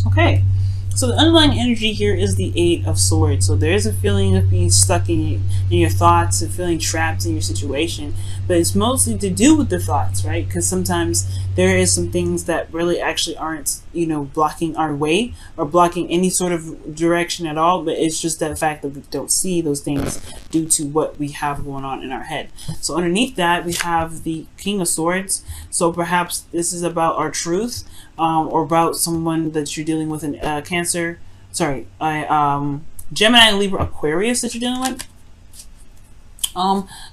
Okay, so the underlying energy here is the Eight of Swords. So there is a feeling of being stuck in your thoughts and feeling trapped in your situation, but it's mostly to do with the thoughts, right? Because sometimes there is some things that really actually aren't, blocking our way or blocking any sort of direction at all, but it's just that fact that we don't see those things due to what we have going on in our head. So underneath that, we have the King of Swords. So perhaps this is about our truth, or about someone that you're dealing with in Cancer, Gemini, Libra, Aquarius that you're dealing with.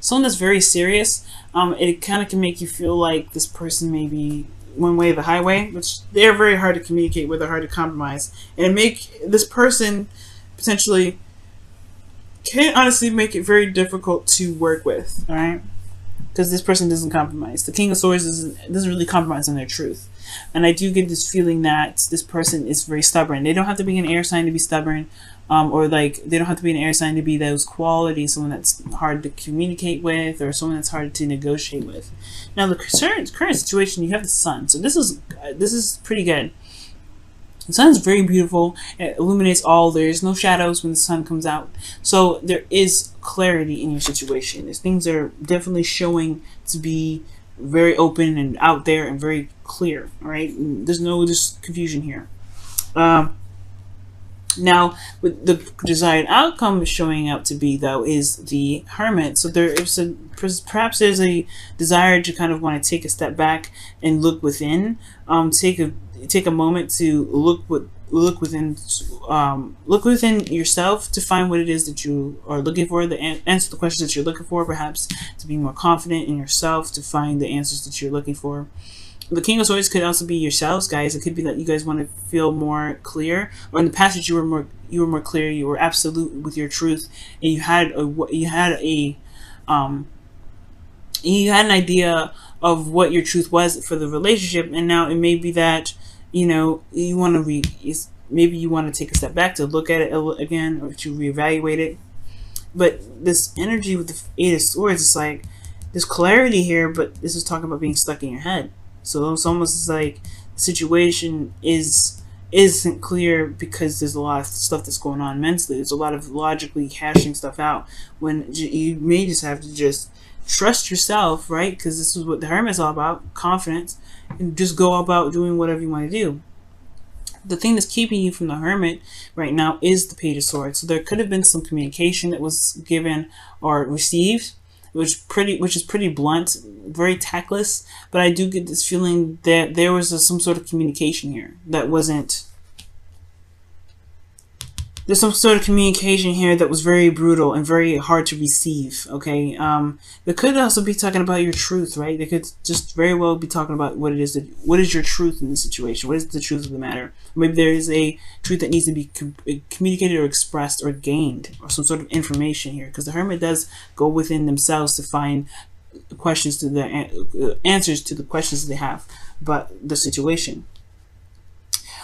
Someone that's very serious. It kind of can make you feel like this person may be one way or the highway, which they're very hard to communicate with, or hard to compromise, and make this person potentially can honestly make it very difficult to work with. All right. Because this person doesn't compromise. The King of Swords doesn't really compromise on their truth. And I do get this feeling that this person is very stubborn. They don't have to be an air sign to be stubborn, or like they don't have to be an air sign to be those qualities, someone that's hard to communicate with, or someone that's hard to negotiate with. Now the current situation, you have the Sun. So this is pretty good. The sun is very beautiful. It illuminates all. There's no shadows when the sun comes out. So there is clarity in your situation. There's things that are definitely showing to be very open and out there and very clear. All right. There's no just confusion here. Now, what the desired outcome is showing up to be, though, is the Hermit. So perhaps there's a desire to kind of want to take a step back and look within. Take a moment to look within yourself to find what it is that you are looking for. Answer the questions that you're looking for. Perhaps to be more confident in yourself, to find the answers that you're looking for. The King of Swords could also be yourselves, guys. It could be that you guys want to feel more clear, or in the past that you were more clear, you were absolute with your truth, and you had an idea of what your truth was for the relationship, and now it may be that you want to maybe you want to take a step back to look at it again, or to reevaluate it. But this energy with the Eight of Swords, it's like there's clarity here, but this is talking about being stuck in your head. So it's almost like the situation isn't clear because there's a lot of stuff that's going on mentally. There's a lot of logically hashing stuff out, when you may just have to just trust yourself, right? Because this is what the Hermit is all about, confidence, and just go about doing whatever you want to do. The thing that's keeping you from the Hermit right now is the Page of Swords. So there could have been some communication that was given or received, which is pretty blunt, very tactless, but I do get this feeling that there was some sort of communication here that wasn't. There's some sort of communication here that was very brutal and very hard to receive. Okay, they could also be talking about your truth, right? They could just very well be talking about what is your truth in this situation. What is the truth of the matter? Maybe there is a truth that needs to be communicated or expressed or gained, or some sort of information here, because the Hermit does go within themselves to find questions to the answers to the questions that they have about the situation.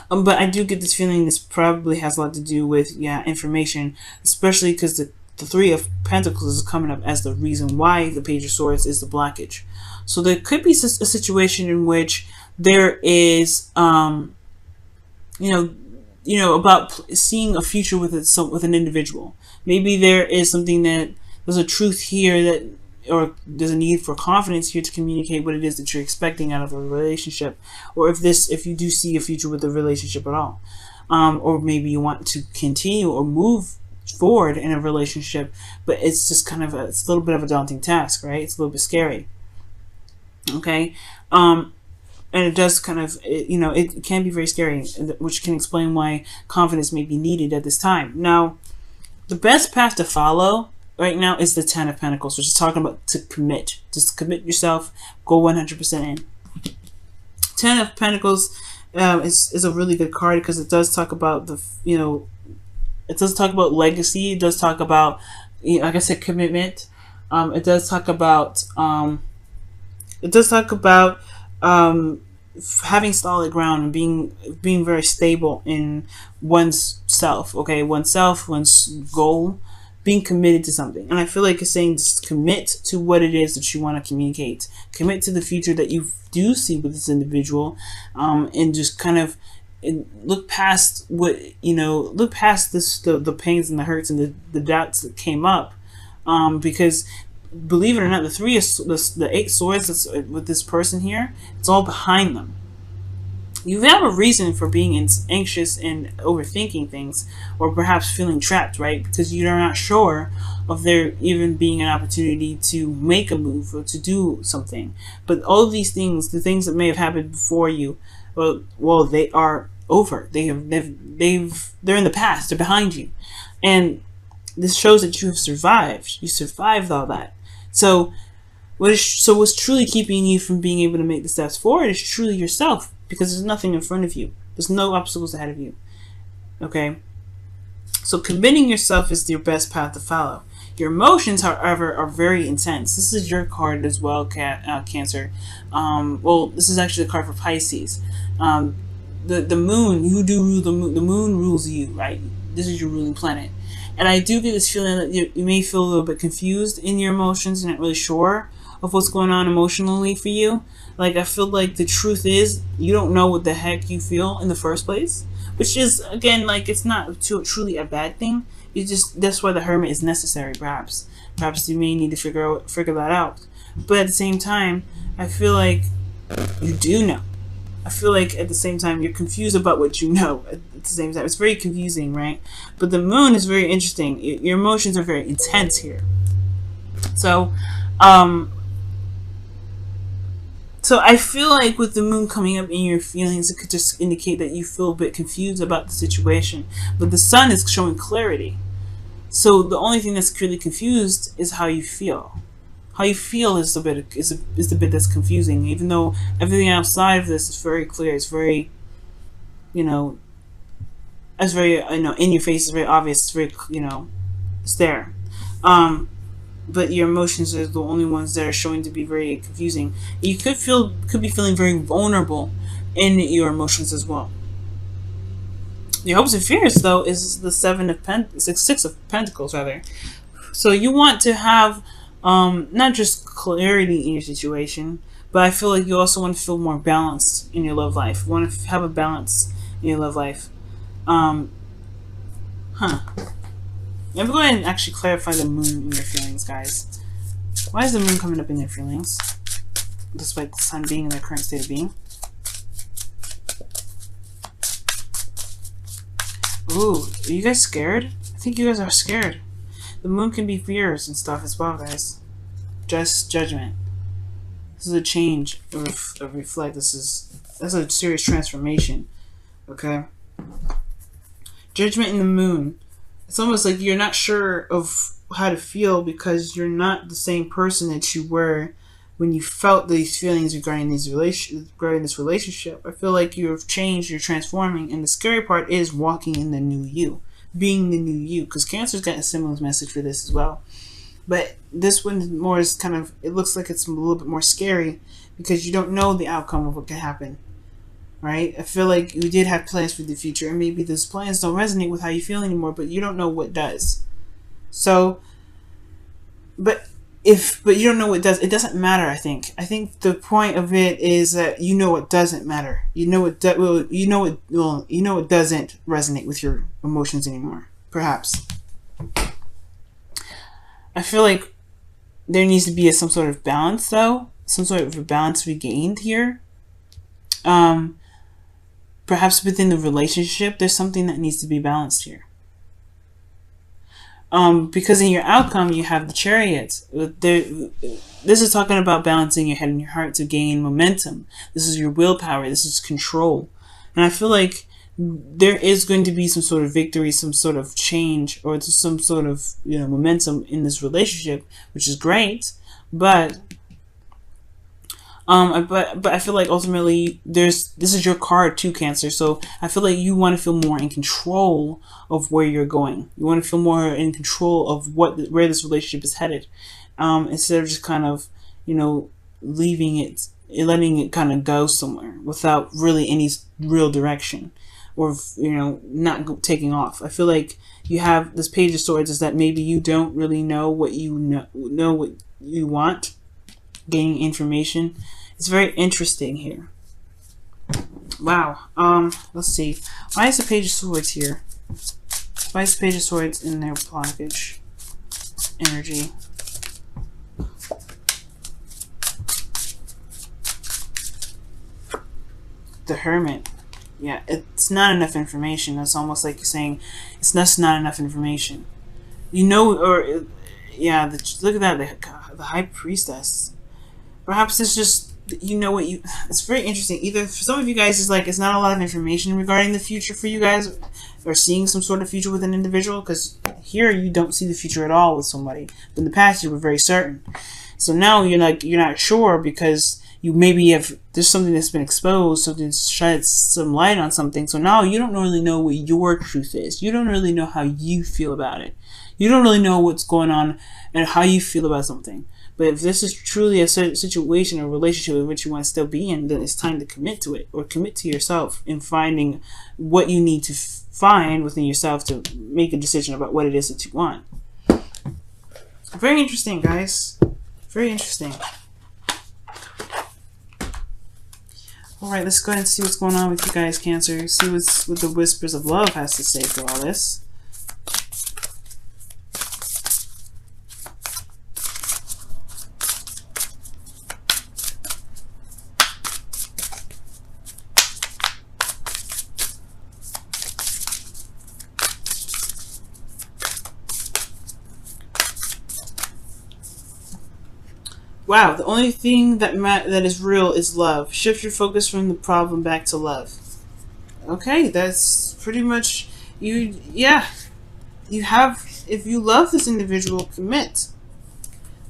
But I do get this feeling this probably has a lot to do with information, especially because the Three of Pentacles is coming up as the reason why the Page of Swords is the blockage. So there could be a situation in which there is about seeing a future with an individual. Maybe there is something that there's a truth here that, or there's a need for confidence here to communicate what it is that you're expecting out of a relationship, or if you do see a future with the relationship at all, or maybe you want to continue or move forward in a relationship, but it's just kind of it's a little bit of a daunting task, right? It's a little bit scary. Okay, and it does kind of it can be very scary, which can explain why confidence may be needed at this time. Now, the best path to follow right now is the Ten of Pentacles, which is talking about to commit. Just commit yourself, go 100% in. Ten of Pentacles is a really good card because it does talk about it does talk about legacy. It does talk about, like I said, commitment. It does talk about having solid ground and being very stable in one's self. Okay, one's goal. Being committed to something. And I feel like it's saying just commit to what it is that you want to communicate. Commit to the future that you do see with this individual, and just kind of and look past what, look past the pains and the hurts and the doubts that came up, because believe it or not, the 8 swords that's with this person here, it's all behind them. You have a reason for being anxious and overthinking things, or perhaps feeling trapped, right? Because you're not sure of there even being an opportunity to make a move or to do something. But all of these things, the things that may have happened before you, well, they are over. They're in the past. They're behind you, and this shows that you have survived. You survived all that. So what's truly keeping you from being able to make the steps forward is truly yourself, because there's nothing in front of you. There's no obstacles ahead of you. Okay? So committing yourself is your best path to follow. Your emotions, however, are very intense. This is your card as well, Cancer. Well, this is actually the card for Pisces. The moon, you do rule the moon. The moon rules you, right? This is your ruling planet. And I do get this feeling that you may feel a little bit confused in your emotions and not really sure of what's going on emotionally for you. Like, I feel like the truth is you don't know what the heck you feel in the first place, which is, again, like, it's not truly a bad thing. That's why the Hermit is necessary. Perhaps you may need to figure that out. But at the same time, I feel like you do know. I feel like at the same time you're confused about what you know. At the same time, it's very confusing, right? But the moon is very interesting. Your emotions are very intense here. So I feel like with the moon coming up in your feelings, it could just indicate that you feel a bit confused about the situation. But the sun is showing clarity. So the only thing that's really confused is how you feel. How you feel is the bit that's confusing. Even though everything outside of this is very clear, it's very, it's very, in your face, it's very obvious, it's very, it's there. But your emotions are the only ones that are showing to be very confusing. You could be feeling very vulnerable in your emotions as well. Your hopes and fears, though, is the Six of Pentacles, rather. So you want to have not just clarity in your situation, but I feel like you also want to feel more balanced in your love life. You want to have a balance in your love life. I'm going to go ahead and actually clarify the moon in your feelings, guys. Why is the moon coming up in your feelings, despite the sun being in their current state of being? Ooh, are you guys scared? I think you guys are scared. The moon can be fears and stuff as well, guys. Just judgment. This is a change of reflect. That's a serious transformation. Okay? Judgment in the moon. It's almost like you're not sure of how to feel because you're not the same person that you were when you felt these feelings regarding this relationship. I feel like you've changed, you're transforming, and the scary part is walking in the new you, being the new you, because Cancer's got a similar message for this as well. But this one more is kind of, it looks like it's a little bit more scary because you don't know the outcome of what could happen, right? I feel like you did have plans for the future, and maybe those plans don't resonate with how you feel anymore, but you don't know what does. So, but you don't know what does, it doesn't matter. I think the point of it is that you know what doesn't matter. You know what doesn't resonate with your emotions anymore. Perhaps. I feel like there needs to be some sort of balance, though. Some sort of a balance regained here. Perhaps within the relationship, there's something that needs to be balanced here. Because in your outcome, you have the Chariot. This is talking about balancing your head and your heart to gain momentum. This is your willpower. This is control. And I feel like there is going to be some sort of victory, some sort of change, or some sort of momentum in this relationship, which is great. But I feel like ultimately this is your card too, Cancer. So I feel like you want to feel more in control of where you're going. You want to feel more in control of where this relationship is headed, instead of just kind of leaving it, letting it kind of go somewhere without really any real direction, or not taking off. I feel like you have this Page of Swords is that maybe you don't really know what you know what you want, gaining information. It's very interesting here. Wow. Let's see. Why is the Page of Swords here? Why is the Page of Swords in their blockage energy? The Hermit. Yeah, it's not enough information. It's almost like you're saying it's not enough information. You know, or yeah, look at that, the High Priestess. Perhaps it's just, you know what you. It's very interesting. Either for some of you guys, it's like it's not a lot of information regarding the future for you guys, or seeing some sort of future with an individual. Because here you don't see the future at all with somebody. But in the past, you were very certain. So now you're not sure because you maybe have there's something that's been exposed, so it sheds some light on something. So now you don't really know what your truth is. You don't really know how you feel about it. You don't really know what's going on and how you feel about something. But if this is truly a situation or relationship in which you want to still be in, then it's time to commit to it, or commit to yourself in finding what you need to find within yourself to make a decision about what it is that you want. Very interesting, guys. Very interesting. Alright, let's go ahead and see what's going on with you guys, Cancer. See what the Whispers of Love has to say for all this. Wow, the only thing that is real is love. Shift your focus from the problem back to love. Okay, that's pretty much you. Yeah, you have. If you love this individual, commit.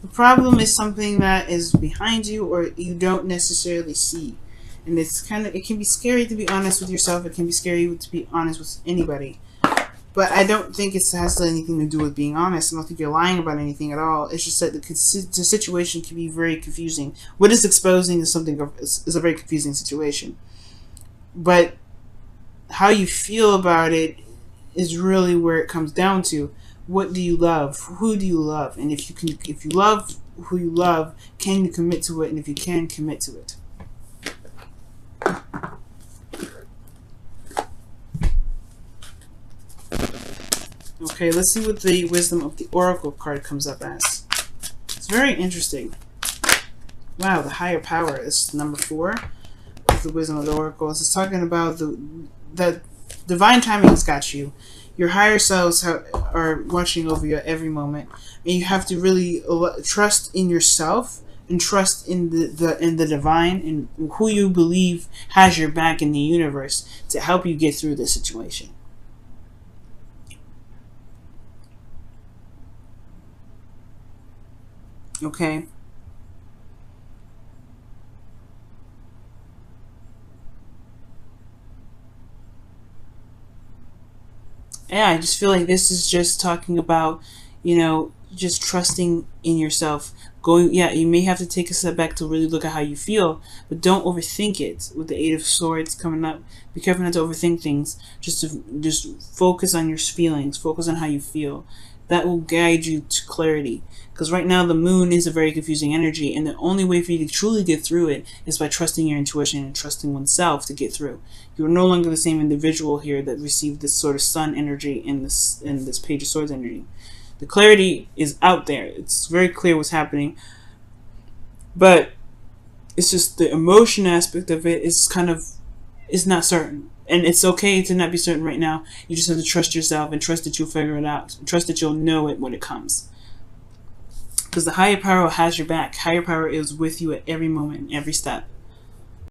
The problem is something that is behind you or you don't necessarily see, and it can be scary to be honest with yourself. It can be scary to be honest with anybody. But I don't think it has anything to do with being honest. I don't think you're lying about anything at all. It's just that the situation can be very confusing. What is exposing is is a very confusing situation. But how you feel about it is really where it comes down to. What do you love? Who do you love? And if you love who you love, can you commit to it? And if you can, commit to it. Okay, let's see what the Wisdom of the Oracle card comes up as. It's very interesting. Wow, the Higher Power is number 4 of the Wisdom of the Oracle. It's talking about the divine timing has got you. Your higher selves are watching over you at every moment, and you have to really trust in yourself and trust in the divine and who you believe has your back in the universe to help you get through this situation. Okay. Yeah, I just feel like this is just talking about, just trusting in yourself. Yeah, you may have to take a step back to really look at how you feel, but don't overthink it. With the Eight of Swords coming up, be careful not to overthink things. Just focus on your feelings. Focus on how you feel. That will guide you to clarity. Because right now the moon is a very confusing energy, and the only way for you to truly get through it is by trusting your intuition and trusting oneself to get through. You are no longer the same individual here that received this sort of sun energy in this Page of Swords energy. The clarity is out there. It's very clear what's happening. But it's just the emotion aspect of it is not certain. And it's okay to not be certain right now. You just have to trust yourself and trust that you'll figure it out. Trust that you'll know it when it comes. Because the higher power has your back. Higher power is with you at every moment, every step.